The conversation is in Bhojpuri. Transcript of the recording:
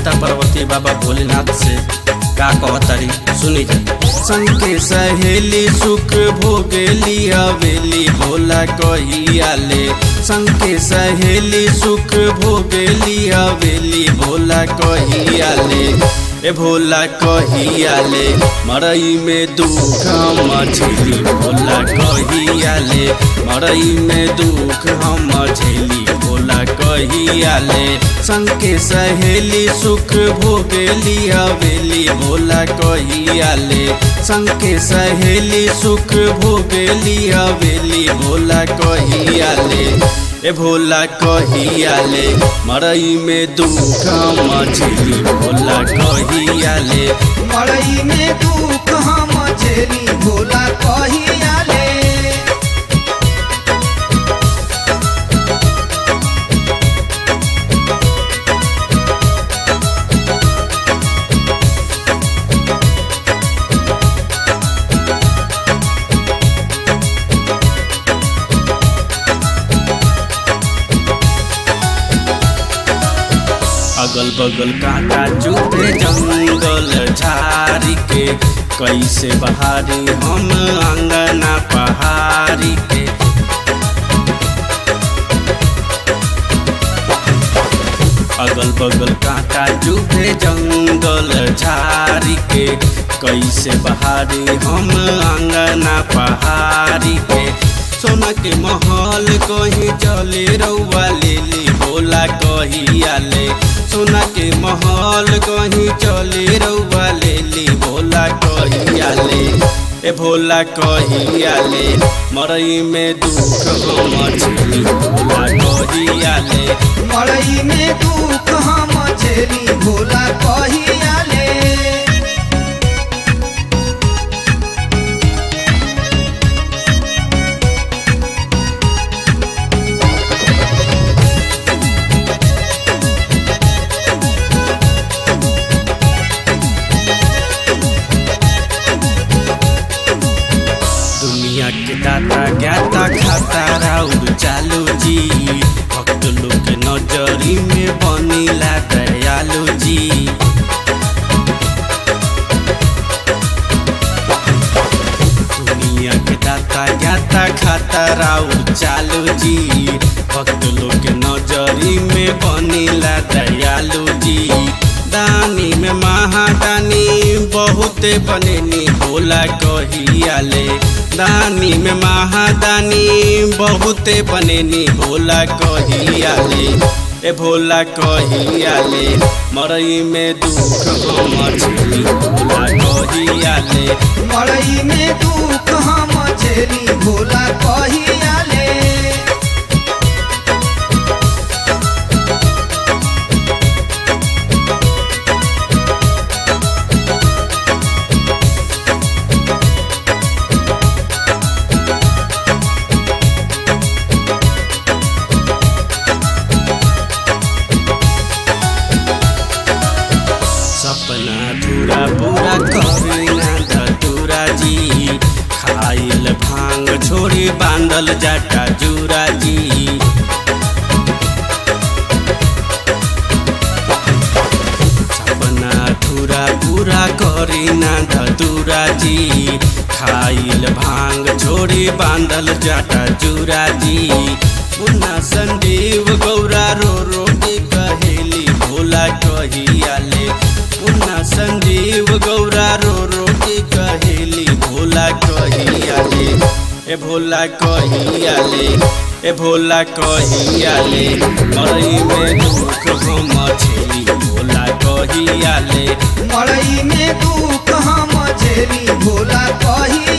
माता पार्वती बाबा भोलेनाथ से का कहतारी सुनी जा। संग के सहेली सुख भोगेली हवेली भोला कहिया ले। संग के सहेली सुख भोगेली हवेली भोला कहिया ले। ए भोला कहिया ले मरई में दुख हम झेली भोला कहिया ले। मरई में दुख हम झेली भोला कहिया ले। संग के सहेली सुख भोगेली हवेली भोला कहिया ले। संग के सहेली सुख भोगेली हवेली भोला कहिया ले। ए भोला कहिया ले मरई में दुख हम झेली भोला कहिया ले। मड़ई में दुख हम झेली भोला कहिया ले। अगल बगल कांटा चुभे जंगल झाड़ी के कैसे बहारी हम अंगना पहाड़ी के। अगल बगल कांटा चुभे जंगल झाड़ी के कैसे बहारी हम अंगना पहाड़ी के। सोना के महल कहीं चले रउआ लेली भोला कहिया ले। सोना के महल कहीं चले रउआ लेली भोला कहिया ले। ए भोला कहिया ले मरई में दुख हम झेली भोला कहिया ले। मड़ई में दुख हम झेली भोला कहिया ले। दुनिया के दाता ज्ञाता खाता राउर चालू जी। भक्त लोग के नजरी में बनीला दयालु जी। दुनिया के दाता ज्ञाता खाता राउर चालू जी। भक्त लोग के नजरी में बनीला दयालु जी। दानी में महादानी बहुते बनेनी भोला कहिया ले। दानी में महादानी बहुते बनेनी भोला कहिया ले। ए भोला कहिया ले मरई में दुख हम झेली भोला कहिया ले। मड़ई में दुख हम झेली भोला कहिया ले। सपना अधूरा पूरा करीना धतूरा जी। खाइल भांग छोड़ी बांधल जाटा जूरा जी। सपना अधूरा पूरा करीना धतूरा जी। खाइल भांग छोड़ी बांधल जाटा जूरा जी। पुन्ना संजीव गौरा रो रो के कहेली भोला कहिया ले। पुन्ना संजीव गौरा रो रो के कहेली भोला कहिया ले। ए भोला कहिया ले ए भोला कहिया ले मरई में दुख हम झेली भोला कहिया ले। मड़ई में दुख हम झेली भोला कहिया